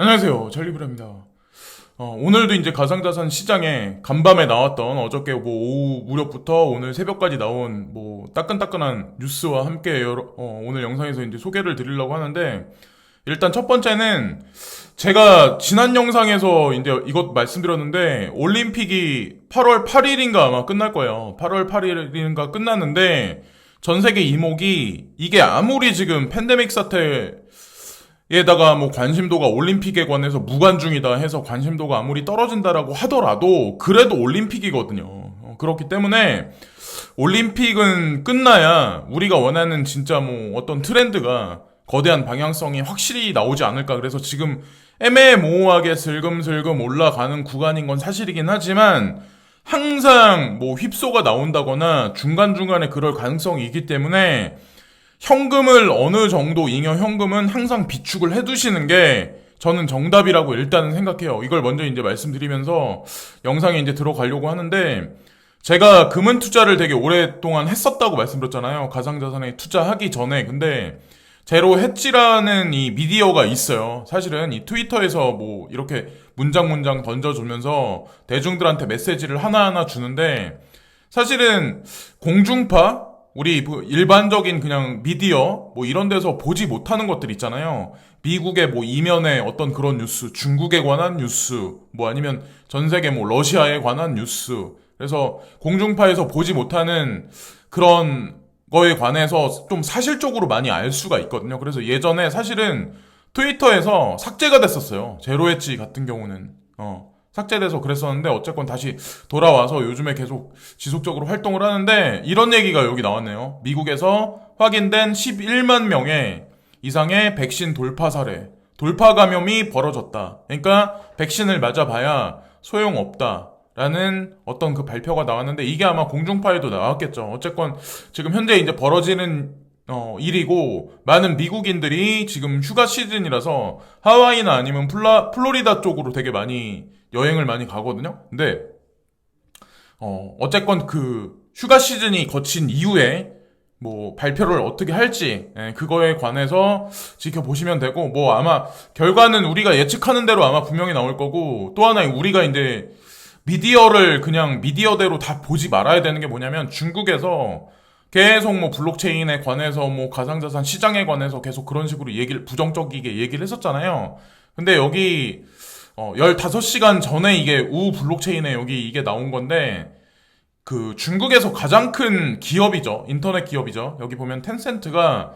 안녕하세요. 찰리브라입니다. 오늘도 이제 가상자산 시장에 간밤에 나왔던 어저께 뭐 오후 무렵부터 오늘 새벽까지 나온 뭐 따끈따끈한 뉴스와 함께 오늘 영상에서 이제 소개를 드리려고 하는데 일단 첫 번째는 제가 지난 영상에서 이제 이것 말씀드렸는데 올림픽이 8월 8일인가 아마 끝날 거예요. 8월 8일인가 끝났는데 전 세계 이목이 이게 아무리 지금 팬데믹 사태 에다가 뭐 관심도가 올림픽에 관해서 무관중이다 해서 관심도가 아무리 떨어진다라고 하더라도 그래도 올림픽이거든요. 그렇기 때문에 올림픽은 끝나야 우리가 원하는 진짜 뭐 어떤 트렌드가 거대한 방향성이 확실히 나오지 않을까. 그래서 지금 애매모호하게 슬금슬금 올라가는 구간인 건 사실이긴 하지만 항상 뭐 휩소가 나온다거나 중간중간에 그럴 가능성이 있기 때문에 현금을 어느 정도 잉여 현금은 항상 비축을 해두시는 게 저는 정답이라고 일단은 생각해요. 이걸 먼저 이제 말씀드리면서 영상에 이제 들어가려고 하는데 제가 금은 투자를 되게 오랫동안 했었다고 말씀드렸잖아요. 가상자산에 투자하기 전에. 근데 제로 해지라는 이 미디어가 있어요. 사실은 이 트위터에서 뭐 이렇게 문장 던져주면서 대중들한테 메시지를 하나하나 주는데 사실은 공중파 우리 일반적인 그냥 미디어 뭐 이런 데서 보지 못하는 것들 있잖아요. 미국의 뭐 이면의 어떤 그런 뉴스, 중국에 관한 뉴스, 뭐 아니면 전 세계 뭐 러시아에 관한 뉴스. 그래서 공중파에서 보지 못하는 그런 거에 관해서 좀 사실적으로 많이 알 수가 있거든요. 그래서 예전에 사실은 트위터에서 삭제가 됐었어요. 제로엣지 같은 경우는. 삭제돼서 그랬었는데 어쨌건 다시 돌아와서 요즘에 계속 지속적으로 활동을 하는데 이런 얘기가 여기 나왔네요. 미국에서 확인된 11만 명의 이상의 백신 돌파 사례, 돌파 감염이 벌어졌다. 그러니까 백신을 맞아봐야 소용없다. 라는 어떤 그 발표가 나왔는데 이게 아마 공중파에도 나왔겠죠. 어쨌건 지금 현재 이제 벌어지는 일이고 많은 미국인들이 지금 휴가 시즌이라서 하와이나 아니면 플로리다 쪽으로 되게 많이 여행을 많이 가거든요. 근데 어쨌건 그 휴가 시즌이 거친 이후에 뭐 발표를 어떻게 할지 그거에 관해서 지켜보시면 되고 뭐 아마 결과는 우리가 예측하는 대로 아마 분명히 나올 거고 또 하나 우리가 이제 미디어를 그냥 미디어대로 다 보지 말아야 되는 게 뭐냐면 중국에서 계속 뭐 블록체인에 관해서 뭐 가상자산 시장에 관해서 계속 그런 식으로 부정적이게 얘기를 했었잖아요. 근데 여기 15시간 전에 이게 우 블록체인에 여기 이게 나온 건데 그 중국에서 가장 큰 기업이죠. 인터넷 기업이죠. 여기 보면 텐센트가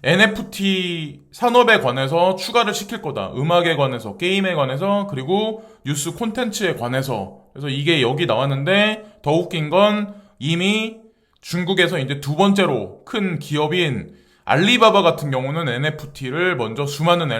NFT 산업에 관해서 추가를 시킬 거다. 음악에 관해서, 게임에 관해서, 그리고 뉴스 콘텐츠에 관해서. 그래서 이게 여기 나왔는데 더 웃긴 건 이미 중국에서 이제 두 번째로 큰 기업인 알리바바 같은 경우는 NFT를 먼저 수많은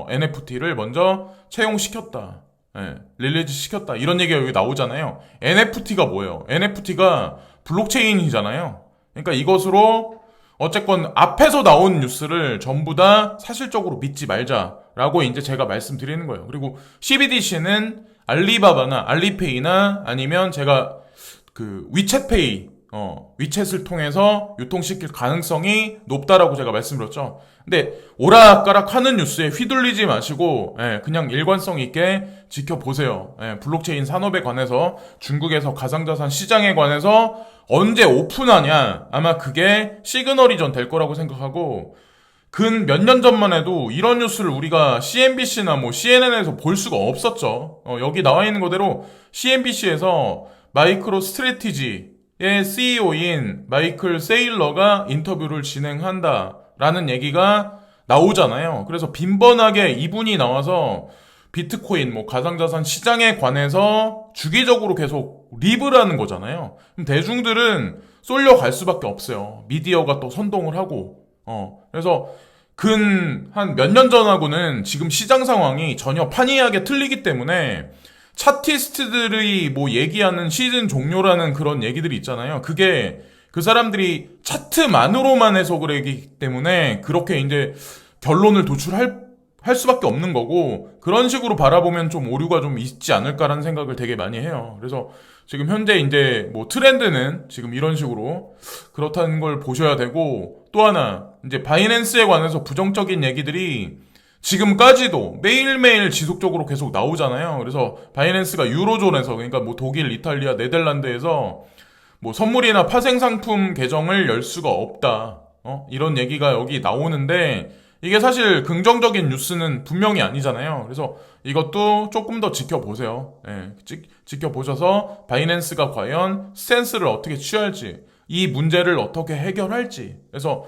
NFT를 먼저 채용시켰다. 예, 릴리즈 시켰다. 이런 얘기가 여기 나오잖아요. NFT가 뭐예요? NFT가 블록체인이잖아요. 그러니까 이것으로 어쨌건 앞에서 나온 뉴스를 전부 다 사실적으로 믿지 말자라고 이제 제가 말씀드리는 거예요. 그리고 CBDC는 알리바바나 알리페이나 아니면 제가 그 위챗페이 위챗을 통해서 유통시킬 가능성이 높다라고 제가 말씀드렸죠. 근데 오락가락 하는 뉴스에 휘둘리지 마시고 그냥 일관성 있게 지켜보세요. 블록체인 산업에 관해서 중국에서 가상자산 시장에 관해서 언제 오픈하냐 아마 그게 시그널이 전 될 거라고 생각하고 근 몇 년 전만 해도 이런 뉴스를 우리가 CNBC나 뭐 CNN에서 볼 수가 없었죠. 여기 나와 있는 그대로 CNBC에서 마이크로 스트래티지 의 CEO인 마이클 세일러가 인터뷰를 진행한다라는 얘기가 나오잖아요. 그래서 빈번하게 이분이 나와서 비트코인, 뭐 가상자산 시장에 관해서 주기적으로 계속 립을 하는 거잖아요. 그럼 대중들은 쏠려갈 수밖에 없어요. 미디어가 또 선동을 하고. 그래서 근 한 몇 년 전하고는 지금 시장 상황이 전혀 판이하게 틀리기 때문에 차티스트들이 뭐 얘기하는 시즌 종료라는 그런 얘기들이 있잖아요. 그게 그 사람들이 차트만으로만 해석을 하기 때문에 그렇게 이제 결론을 할 수밖에 없는 거고 그런 식으로 바라보면 좀 오류가 좀 있지 않을까라는 생각을 되게 많이 해요. 그래서 지금 현재 이제 뭐 트렌드는 지금 이런 식으로 그렇다는 걸 보셔야 되고 또 하나 이제 바이낸스에 관해서 부정적인 얘기들이 지금까지도 매일매일 지속적으로 계속 나오잖아요. 그래서 바이낸스가 유로존에서, 그러니까 뭐 독일, 이탈리아, 네덜란드에서 뭐 선물이나 파생상품 계정을 열 수가 없다. 이런 얘기가 여기 나오는데 이게 사실 긍정적인 뉴스는 분명히 아니잖아요. 그래서 이것도 조금 더 지켜보세요. 예, 지켜보셔서 바이낸스가 과연 스탠스를 어떻게 취할지, 이 문제를 어떻게 해결할지. 그래서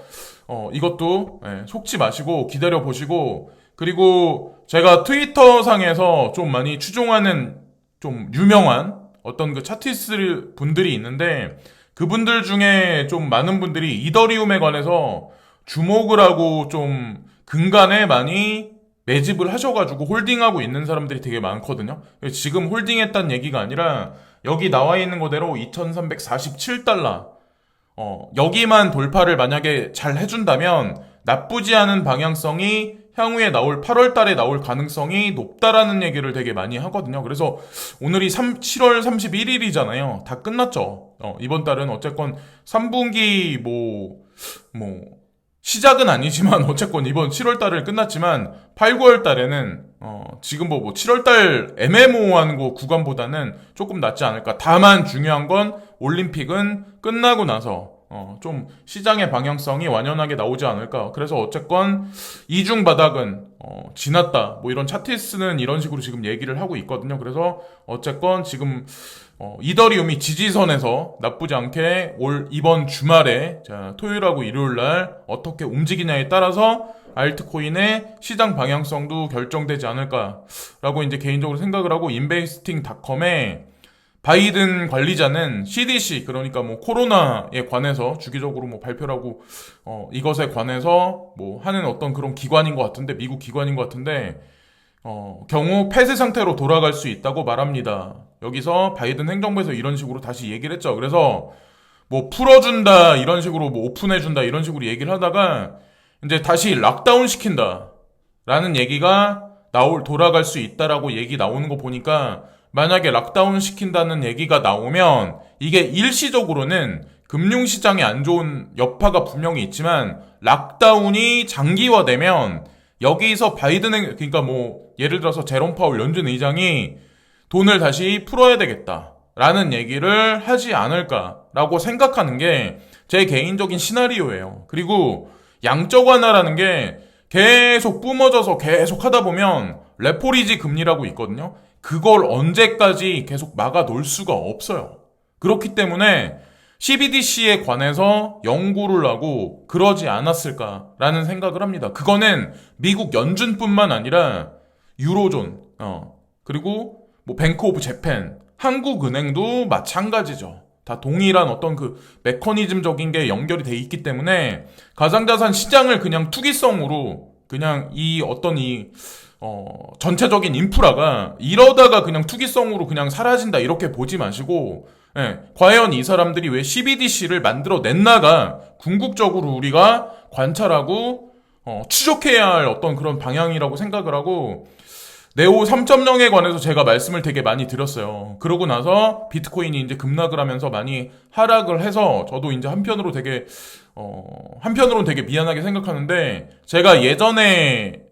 이것도 속지 마시고 기다려 보시고, 그리고 제가 트위터 상에서 좀 많이 추종하는 좀 유명한 어떤 그 차티스트 분들이 있는데, 그분들 중에 좀 많은 분들이 이더리움에 관해서 주목을 하고 좀 근간에 많이 매집을 하셔가지고 홀딩하고 있는 사람들이 되게 많거든요. 지금 홀딩했다는 얘기가 아니라 여기 나와 있는 거대로 2347달러, 여기만 돌파를 만약에 잘 해준다면 나쁘지 않은 방향성이 향후에 나올 8월 달에 나올 가능성이 높다라는 얘기를 되게 많이 하거든요. 그래서 오늘이 7월 31일이잖아요. 다 끝났죠. 이번 달은 어쨌건 3분기 시작은 아니지만 어쨌건 이번 7월 달을 끝났지만 8, 9월 달에는 지금 뭐 7월 달 애매모호한 거 구간보다는 조금 낫지 않을까. 다만 중요한 건 올림픽은 끝나고 나서 좀 시장의 방향성이 완연하게 나오지 않을까. 그래서 어쨌건 이중 바닥은 지났다. 뭐 이런 차티스는 이런 식으로 지금 얘기를 하고 있거든요. 그래서 어쨌건 지금 이더리움이 지지선에서 나쁘지 않게 이번 주말에, 자, 토요일하고 일요일날 어떻게 움직이냐에 따라서 알트코인의 시장 방향성도 결정되지 않을까라고 이제 개인적으로 생각을 하고, 인베스팅닷컴에 바이든 관리자는 CDC, 그러니까 뭐 코로나에 관해서 주기적으로 뭐 발표를 하고 이것에 관해서 뭐 하는 어떤 그런 기관인 것 같은데, 미국 기관인 것 같은데, 경우 폐쇄 상태로 돌아갈 수 있다고 말합니다. 여기서 바이든 행정부에서 이런 식으로 다시 얘기를 했죠. 그래서 뭐 풀어준다 이런 식으로, 뭐 오픈해준다 이런 식으로 얘기를 하다가 이제 다시 락다운 시킨다 라는 얘기가 돌아갈 수 있다라고 얘기 나오는 거 보니까, 만약에 락다운 시킨다는 얘기가 나오면 이게 일시적으로는 금융시장에 안 좋은 여파가 분명히 있지만, 락다운이 장기화되면 여기서 그러니까 뭐 예를 들어서 제롬 파월 연준 의장이 돈을 다시 풀어야 되겠다라는 얘기를 하지 않을까라고 생각하는 게 제 개인적인 시나리오예요. 그리고 양적 완화라는 게 계속 뿜어져서 계속 하다 보면 레포리지 금리라고 있거든요. 그걸 언제까지 계속 막아 놓을 수가 없어요. 그렇기 때문에 CBDC에 관해서 연구를 하고 그러지 않았을까라는 생각을 합니다. 그거는 미국 연준뿐만 아니라 유로존, 그리고 뭐 뱅크 오브 재팬, 한국은행도 마찬가지죠. 다 동일한 어떤 그 메커니즘적인 게 연결이 돼 있기 때문에 가상자산 시장을 그냥 투기성으로, 그냥 전체적인 인프라가 이러다가 그냥 투기성으로 그냥 사라진다 이렇게 보지 마시고, 과연 이 사람들이 왜 CBDC를 만들어 냈나가 궁극적으로 우리가 관찰하고 추적해야 할 어떤 그런 방향이라고 생각을 하고, 네오 3.0에 관해서 제가 말씀을 되게 많이 드렸어요. 그러고 나서 비트코인이 이제 급락을 하면서 많이 하락을 해서 저도 이제 한편으로는 되게 미안하게 생각하는데, 제가 예전에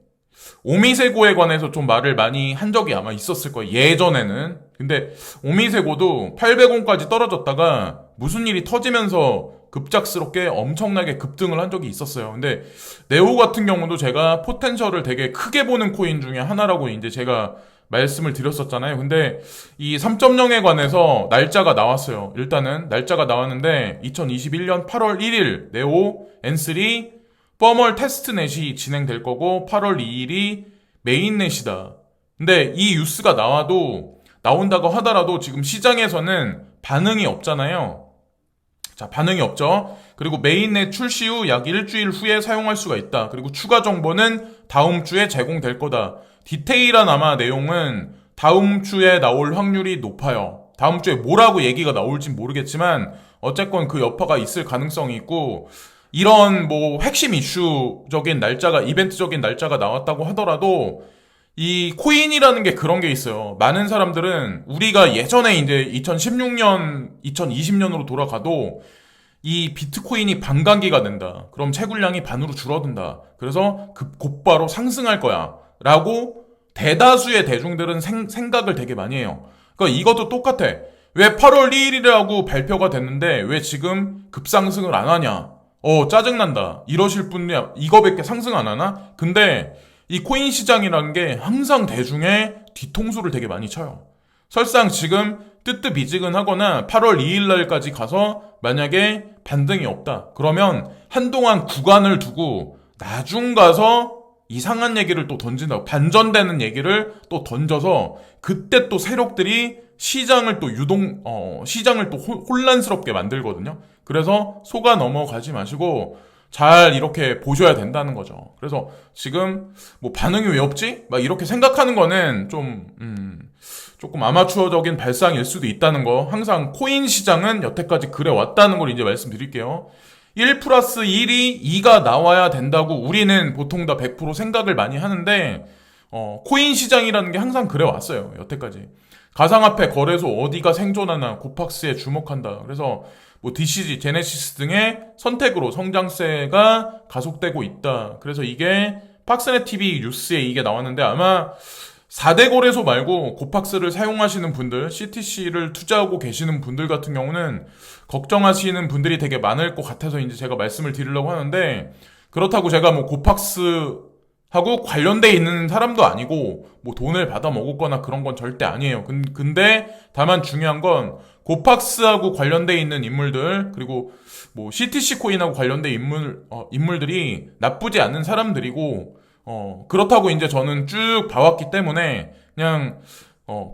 오미세고에 관해서 좀 말을 많이 한 적이 아마 있었을 거예요. 예전에는. 근데 오미세고도 800원까지 떨어졌다가 무슨 일이 터지면서 급작스럽게 엄청나게 급등을 한 적이 있었어요. 근데 네오 같은 경우도 제가 포텐셜을 되게 크게 보는 코인 중에 하나라고 이제 제가 말씀을 드렸었잖아요. 근데 이 3.0에 관해서 날짜가 나왔어요. 일단은 날짜가 나왔는데 2021년 8월 1일 네오 N3 퍼멀 테스트넷이 진행될 거고 8월 2일이 메인넷이다. 근데 이 뉴스가 나온다고 하더라도 지금 시장에서는 반응이 없잖아요. 자, 반응이 없죠. 그리고 메인넷 출시 후 약 일주일 후에 사용할 수가 있다. 그리고 추가 정보는 다음 주에 제공될 거다. 디테일한 아마 내용은 다음 주에 나올 확률이 높아요. 다음 주에 뭐라고 얘기가 나올진 모르겠지만 어쨌건 그 여파가 있을 가능성이 있고, 이런 뭐 핵심 이슈적인 날짜가, 이벤트적인 날짜가 나왔다고 하더라도 이 코인이라는 게 그런 게 있어요. 많은 사람들은 우리가 예전에 이제 2016년, 2020년으로 돌아가도 이 비트코인이 반감기가 된다. 그럼 채굴량이 반으로 줄어든다. 그래서 곧바로 상승할 거야. 라고 대다수의 대중들은 생각을 되게 많이 해요. 그러니까 이것도 똑같아. 왜 8월 2일이라고 발표가 됐는데 왜 지금 급상승을 안 하냐? 짜증난다. 이러실 분이 이거밖에 상승 안 하나? 근데 이 코인 시장이라는 게 항상 대중의 뒤통수를 되게 많이 쳐요. 설상 지금 뜨뜻미지근하거나 8월 2일 날까지 가서 만약에 반등이 없다. 그러면 한동안 구간을 두고 나중 가서 이상한 얘기를 또 던진다고, 반전되는 얘기를 또 던져서 그때 또 세력들이 시장을 또 시장을 또 혼란스럽게 만들거든요. 그래서 속아 넘어가지 마시고 잘 이렇게 보셔야 된다는 거죠. 그래서 지금 뭐 반응이 왜 없지? 막 이렇게 생각하는 거는 조금 아마추어적인 발상일 수도 있다는 거. 항상 코인 시장은 여태까지 그래 왔다는 걸 이제 말씀드릴게요. 1 플러스 1이 2가 나와야 된다고 우리는 보통 다 100% 생각을 많이 하는데, 코인 시장이라는 게 항상 그래 왔어요. 여태까지. 가상화폐 거래소 어디가 생존하나 고팍스에 주목한다. 그래서 뭐 DCG, 제네시스 등의 선택으로 성장세가 가속되고 있다. 그래서 이게 팍스넷 TV 뉴스에 이게 나왔는데 아마 4대 거래소 말고 고팍스를 사용하시는 분들, CTC를 투자하고 계시는 분들 같은 경우는 걱정하시는 분들이 되게 많을 것 같아서 이제 제가 말씀을 드리려고 하는데, 그렇다고 제가 뭐 고팍스하고 관련돼 있는 사람도 아니고 뭐 돈을 받아 먹었거나 그런 건 절대 아니에요. 근데 다만 중요한 건 고팍스하고 관련돼 있는 인물들, 그리고 뭐 CTC 코인하고 관련된 인물들이 나쁘지 않은 사람들이고, 그렇다고 이제 저는 쭉 봐왔기 때문에 그냥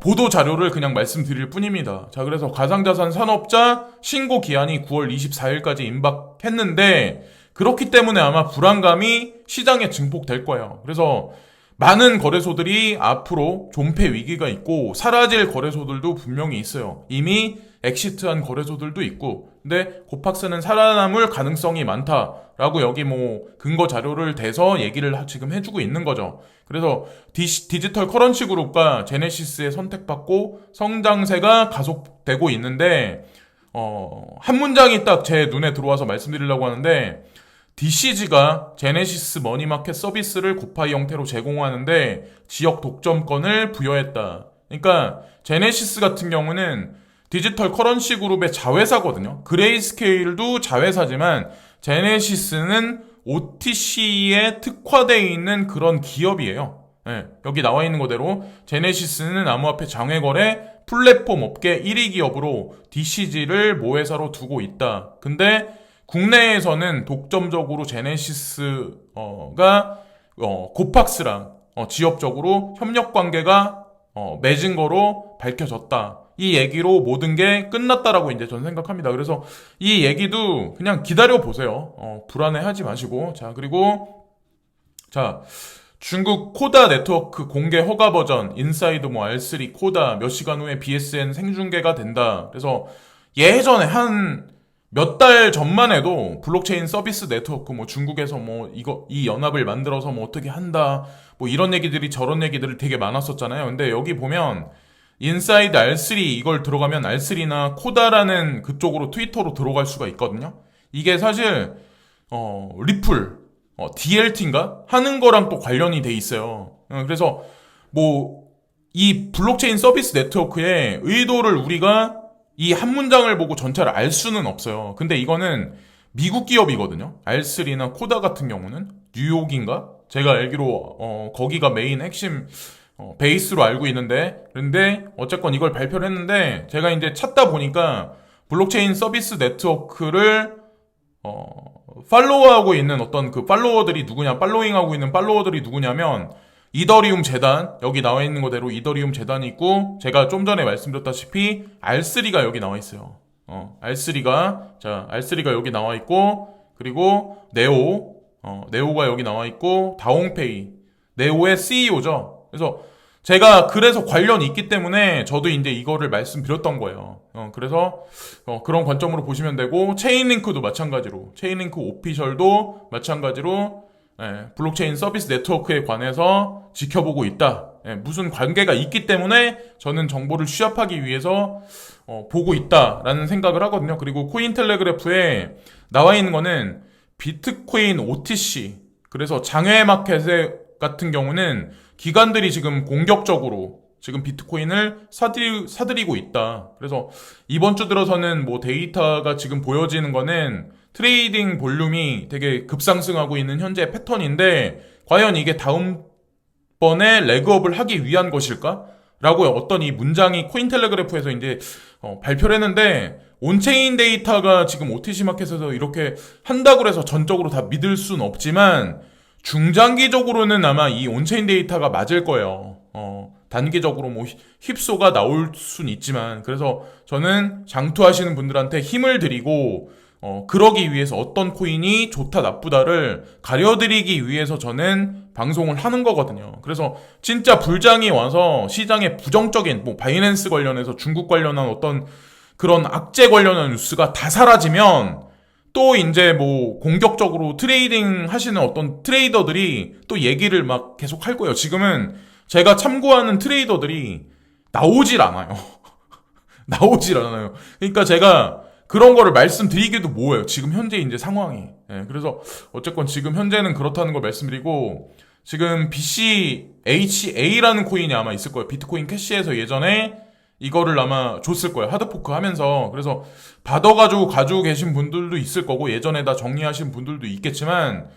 보도 자료를 그냥 말씀드릴 뿐입니다. 자, 그래서 가상자산 산업자 신고 기한이 9월 24일까지 임박했는데, 그렇기 때문에 아마 불안감이 시장에 증폭될 거예요. 그래서 많은 거래소들이 앞으로 존폐 위기가 있고 사라질 거래소들도 분명히 있어요. 이미 엑시트한 거래소들도 있고, 근데 고팍스는 살아남을 가능성이 많다라고 여기 뭐 근거 자료를 대서 얘기를 지금 해주고 있는 거죠. 그래서 디지털 커런시 그룹과 제네시스에 선택받고 성장세가 가속되고 있는데, 한 문장이 딱 제 눈에 들어와서 말씀드리려고 하는데, DCG가 제네시스 머니마켓 서비스를 고파이 형태로 제공하는데 지역 독점권을 부여했다. 그러니까 제네시스 같은 경우는 디지털 커런시 그룹의 자회사거든요. 그레이스케일도 자회사지만 제네시스는 OTC에 특화되어 있는 그런 기업이에요. 네, 여기 나와 있는 그대로 제네시스는 암호화폐 장외거래 플랫폼 업계 1위 기업으로 DCG를 모회사로 두고 있다. 근데 국내에서는 독점적으로 제네시스가 고팍스랑 지역적으로 협력 관계가 맺은 거로 밝혀졌다. 이 얘기로 모든 게 끝났다라고 이제 저는 생각합니다. 그래서 이 얘기도 그냥 기다려 보세요. 불안해하지 마시고. 자, 그리고 중국 코다 네트워크 공개 허가 버전 인사이드 뭐 R3 코다 몇 시간 후에 BSN 생중계가 된다. 그래서 예전에 한 몇 달 전만 해도 블록체인 서비스 네트워크 뭐 중국에서 뭐 이 연합을 만들어서 뭐 어떻게 한다 뭐 이런 얘기들이 저런 얘기들이 되게 많았었잖아요. 근데 여기 보면 인사이드 R3 이걸 들어가면 R3나 코다라는 그쪽으로 트위터로 들어갈 수가 있거든요. 이게 사실 리플 DLT인가 하는 거랑 또 관련이 돼 있어요. 그래서 뭐 이 블록체인 서비스 네트워크의 의도를 우리가 이 한 문장을 보고 전체를 알 수는 없어요. 근데 이거는 미국 기업이거든요. R3나 코다 같은 경우는 뉴욕인가? 제가 알기로 거기가 메인 핵심 베이스로 알고 있는데, 근데 어쨌건 이걸 발표를 했는데 제가 이제 찾다 보니까 블록체인 서비스 네트워크를 팔로우하고 있는 어떤 그 팔로워들이 누구냐, 팔로잉하고 있는 팔로워들이 누구냐면 이더리움 재단, 여기 나와 있는 거대로 이더리움 재단이 있고, 제가 좀 전에 말씀드렸다시피 R3가 여기 나와 있어요. R3가 여기 나와 있고, 그리고 네오가 여기 나와 있고, 다옹페이, 네오의 CEO죠. 그래서 관련이 있기 때문에 저도 이제 이거를 말씀드렸던 거예요. 그래서 그런 관점으로 보시면 되고, 체인링크도 마찬가지로, 체인링크 오피셜도 마찬가지로 블록체인 서비스 네트워크에 관해서 지켜보고 있다. 무슨 관계가 있기 때문에 저는 정보를 취합하기 위해서 보고 있다라는 생각을 하거든요. 그리고 코인텔레그래프에 나와 있는 거는 비트코인 OTC, 그래서 장외 마켓 같은 경우는 기관들이 지금 공격적으로 지금 비트코인을 사들이고 있다. 그래서 이번 주 들어서는 뭐 데이터가 지금 보여지는 거는 트레이딩 볼륨이 되게 급상승하고 있는 현재 패턴인데, 과연 이게 다음번에 레그업을 하기 위한 것일까? 라고 어떤 이 문장이 코인텔레그래프에서 이제 발표를 했는데, 온체인 데이터가 지금 OTC 마켓에서 이렇게 한다고 해서 전적으로 다 믿을 순 없지만, 중장기적으로는 아마 이 온체인 데이터가 맞을 거예요. 단기적으로 뭐 휩소가 나올 순 있지만, 그래서 저는 장투하시는 분들한테 힘을 드리고 그러기 위해서 어떤 코인이 좋다 나쁘다를 가려드리기 위해서 저는 방송을 하는 거거든요. 그래서 진짜 불장이 와서 시장에 부정적인 뭐 바이낸스 관련해서 중국 관련한 어떤 그런 악재 관련한 뉴스가 다 사라지면, 또 이제 뭐 공격적으로 트레이딩 하시는 어떤 트레이더들이 또 얘기를 막 계속 할 거예요. 지금은 제가 참고하는 트레이더들이 나오질 않아요. 나오질 않아요. 그러니까 제가 그런 거를 말씀드리기도 뭐예요. 지금 현재 이제 상황이. 그래서 어쨌건 지금 현재는 그렇다는 걸 말씀드리고, 지금 BCHA라는 코인이 아마 있을 거예요. 비트코인 캐시에서 예전에 이거를 아마 줬을 거예요. 하드포크 하면서. 그래서 받아가지고 가지고 계신 분들도 있을 거고, 예전에 다 정리하신 분들도 있겠지만,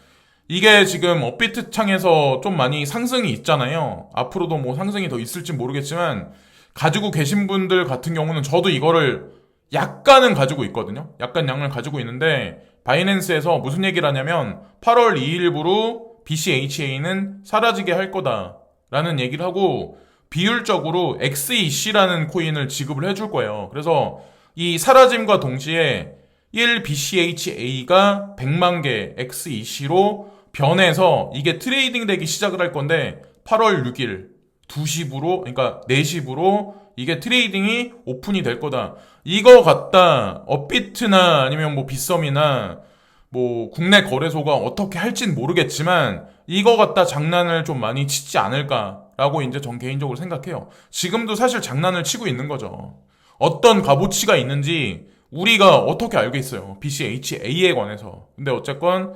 이게 지금 업비트 창에서 좀 많이 상승이 있잖아요. 앞으로도 뭐 상승이 더 있을지 모르겠지만, 가지고 계신 분들 같은 경우는 저도 이거를 약간은 가지고 있거든요. 약간 양을 가지고 있는데, 바이낸스에서 무슨 얘기를 하냐면 8월 2일부로 BCHA는 사라지게 할 거다라는 얘기를 하고, 비율적으로 XEC라는 코인을 지급을 해줄 거예요. 그래서 이 사라짐과 동시에 1BCHA가 100만 개 XEC로 변해서 이게 트레이딩 되기 시작을 할 건데, 8월 6일 2시부로, 그러니까 4시부로 이게 트레이딩이 오픈이 될 거다. 이거 갖다 업비트나 아니면 뭐 빗썸이나 뭐 국내 거래소가 어떻게 할진 모르겠지만, 이거 갖다 장난을 좀 많이 치지 않을까라고 이제 전 개인적으로 생각해요. 지금도 사실 장난을 치고 있는 거죠. 어떤 값어치가 있는지 우리가 어떻게 알겠어요. BCHA에 관해서. 근데 어쨌건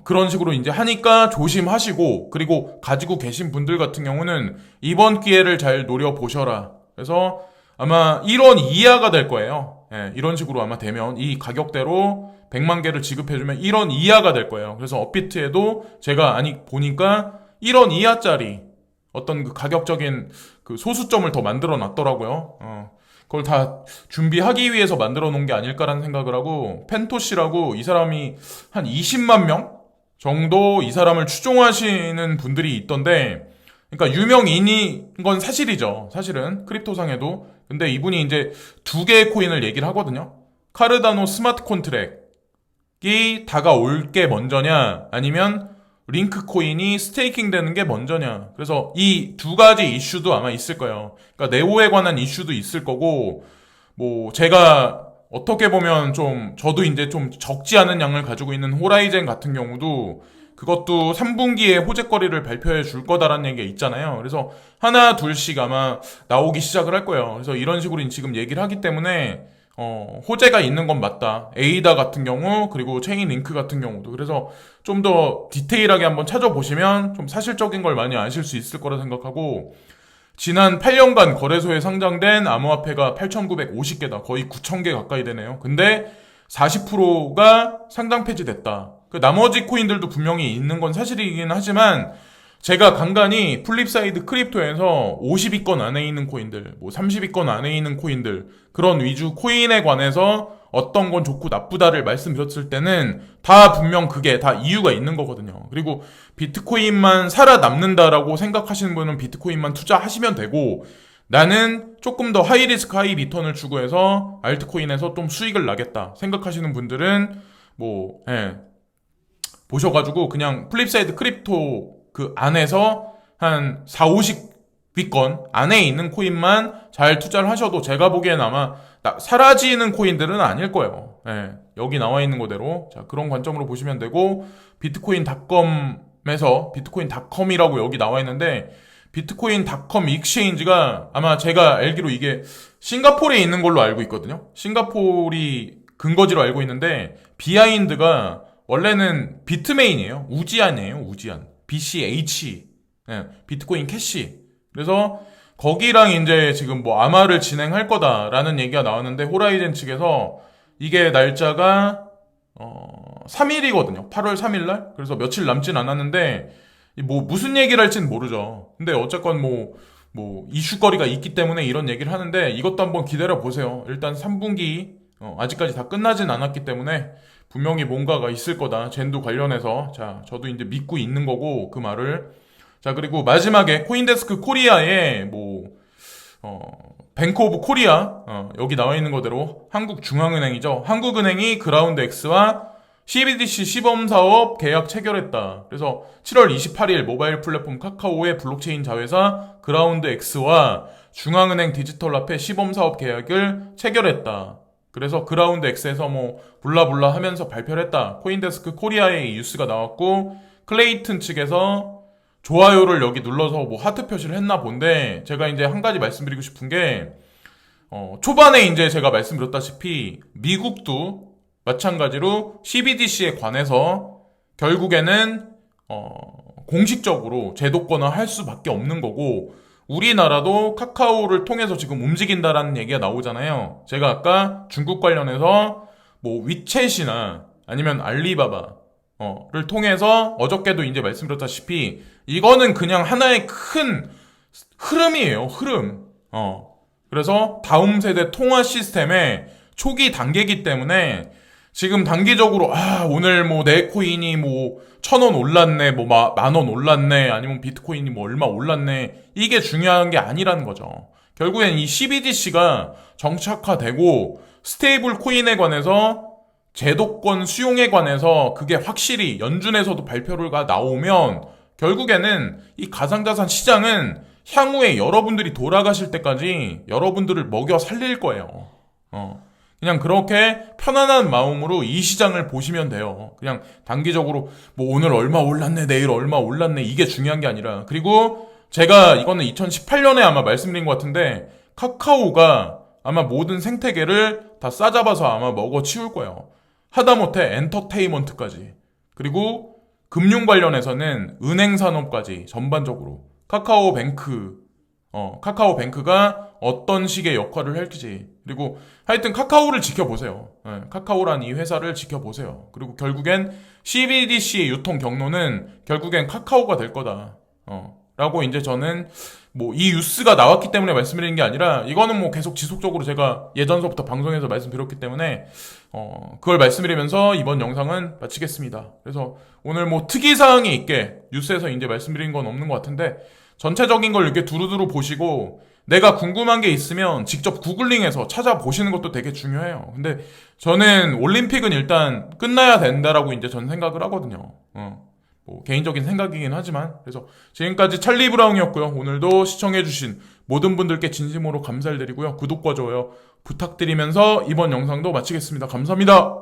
그런 식으로 이제 하니까 조심하시고, 그리고 가지고 계신 분들 같은 경우는 이번 기회를 잘 노려보셔라. 그래서 아마 1원 이하가 될 거예요. 이런 식으로 아마 되면 이 가격대로 100만 개를 지급해주면 1원 이하가 될 거예요. 그래서 업비트에도 제가 보니까 1원 이하짜리 어떤 그 가격적인 그 소수점을 더 만들어 놨더라고요. 그걸 다 준비하기 위해서 만들어 놓은 게 아닐까라는 생각을 하고, 펜토씨라고 이 사람이 한 20만 명 정도 이 사람을 추종하시는 분들이 있던데, 그러니까 유명인인 건 사실이죠. 사실은 크립토상에도. 근데 이분이 이제 두 개의 코인을 얘기를 하거든요. 카르다노 스마트 컨트랙이 다가올 게 먼저냐, 아니면 링크 코인이 스테이킹 되는 게 먼저냐. 그래서 이 두 가지 이슈도 아마 있을 거예요. 그러니까 네오에 관한 이슈도 있을 거고, 뭐 제가 어떻게 보면 좀 저도 이제 좀 적지 않은 양을 가지고 있는 호라이젠 같은 경우도 그것도 3분기에 호재거리를 발표해 줄 거다라는 얘기가 있잖아요. 그래서 하나 둘씩 아마 나오기 시작을 할 거예요. 그래서 이런 식으로 지금 얘기를 하기 때문에 호재가 있는 건 맞다. 에이다 같은 경우, 그리고 체인링크 같은 경우도. 그래서 좀 더 디테일하게 한번 찾아보시면 좀 사실적인 걸 많이 아실 수 있을 거라 생각하고, 지난 8년간 거래소에 상장된 암호화폐가 8,950개다. 거의 9,000개 가까이 되네요. 근데 40%가 상장 폐지됐다. 그 나머지 코인들도 분명히 있는 건 사실이긴 하지만, 제가 간간히 플립사이드 크립토에서 50위권 안에 있는 코인들, 뭐 30위권 안에 있는 코인들, 그런 위주 코인에 관해서 어떤 건 좋고 나쁘다를 말씀드렸을 때는 다 분명 그게 다 이유가 있는 거거든요. 그리고 비트코인만 살아남는다라고 생각하시는 분은 비트코인만 투자하시면 되고, 나는 조금 더 하이리스크 하이 리턴을 추구해서 알트코인에서 좀 수익을 나겠다 생각하시는 분들은 뭐 보셔가지고 그냥 플립사이드 크립토 그 안에서 한 4, 50위권 안에 있는 코인만 잘 투자를 하셔도 제가 보기엔 아마 사라지는 코인들은 아닐 거예요. 여기 나와 있는 거대로 자 그런 관점으로 보시면 되고 비트코인닷컴이라고 여기 나와 있는데 비트코인닷컴 익스체인지가 아마 제가 알기로 이게 싱가포르에 있는 걸로 알고 있거든요. 싱가포르이 근거지로 알고 있는데 비하인드가 원래는 비트메인이에요. 우지안이에요. 우지안. BCH. 예, 비트코인 캐시. 그래서 거기랑 이제 지금 뭐 암호를 진행할 거다라는 얘기가 나왔는데 호라이즌 측에서 이게 날짜가 3일이거든요. 8월 3일 날. 그래서 며칠 남진 않았는데 뭐 무슨 얘기를 할지는 모르죠. 근데 어쨌건 뭐 이슈거리가 있기 때문에 이런 얘기를 하는데 이것도 한번 기다려 보세요. 일단 3분기 아직까지 다 끝나진 않았기 때문에 분명히 뭔가가 있을 거다. 젠도 관련해서 자 저도 이제 믿고 있는 거고 그 말을 자 그리고 마지막에 코인데스크 코리아에 뱅크 오브 코리아 여기 나와 있는 거대로 한국중앙은행이죠. 한국은행이 그라운드 X와 CBDC 시범사업 계약 체결했다. 그래서 7월 28일 모바일 플랫폼 카카오의 블록체인 자회사 그라운드 X와 중앙은행 디지털화폐 시범사업 계약을 체결했다. 그래서 그라운드 X에서 뭐 블라블라 하면서 발표를 했다. 코인데스크 코리아에 이 뉴스가 나왔고 클레이튼 측에서 좋아요를 여기 눌러서 뭐 하트 표시를 했나 본데 제가 이제 한 가지 말씀드리고 싶은 게 초반에 이제 제가 말씀드렸다시피 미국도 마찬가지로 CBDC에 관해서 결국에는 공식적으로 제도권화 할 수밖에 없는 거고 우리나라도 카카오를 통해서 지금 움직인다라는 얘기가 나오잖아요. 제가 아까 중국 관련해서 뭐 위챗이나 아니면 알리바바를 통해서 어저께도 이제 말씀드렸다시피 이거는 그냥 하나의 큰 흐름이에요. 흐름. 그래서 다음 세대 통화 시스템의 초기 단계이기 때문에 지금 단기적으로 오늘 뭐 내 코인이 뭐 1,000원 올랐네, 뭐 10,000원 올랐네, 아니면 비트코인이 뭐 얼마 올랐네 이게 중요한 게 아니라는 거죠. 결국엔 이 CBDC가 정착화되고 스테이블 코인에 관해서 제도권 수용에 관해서 그게 확실히 연준에서도 발표가 나오면 결국에는 이 가상자산 시장은 향후에 여러분들이 돌아가실 때까지 여러분들을 먹여 살릴 거예요. 그냥 그렇게 편안한 마음으로 이 시장을 보시면 돼요. 그냥 단기적으로 뭐 오늘 얼마 올랐네, 내일 얼마 올랐네 이게 중요한 게 아니라 그리고 제가 이거는 2018년에 아마 말씀드린 것 같은데 카카오가 아마 모든 생태계를 다 싸잡아서 아마 먹어치울 거예요. 하다못해 엔터테인먼트까지 그리고 금융 관련해서는 은행 산업까지 전반적으로 카카오뱅크가 어떤 식의 역할을 할지 그리고 하여튼 카카오를 지켜보세요. 카카오란 이 회사를 지켜보세요. 그리고 결국엔 CBDC의 유통 경로는 결국엔 카카오가 될 거다. 라고 이제 저는 뭐 이 뉴스가 나왔기 때문에 말씀드리는 게 아니라 이거는 뭐 계속 지속적으로 제가 예전서부터 방송에서 말씀드렸기 때문에 그걸 말씀드리면서 이번 영상은 마치겠습니다. 그래서 오늘 뭐 특이사항이 있게 뉴스에서 이제 말씀드린 건 없는 것 같은데 전체적인 걸 이렇게 두루두루 보시고 내가 궁금한 게 있으면 직접 구글링해서 찾아보시는 것도 되게 중요해요. 근데 저는 올림픽은 일단 끝나야 된다라고 이제 전 생각을 하거든요. 뭐 개인적인 생각이긴 하지만 그래서 지금까지 찰리 브라운이었고요. 오늘도 시청해주신 모든 분들께 진심으로 감사를 드리고요. 구독과 좋아요 부탁드리면서 이번 영상도 마치겠습니다. 감사합니다.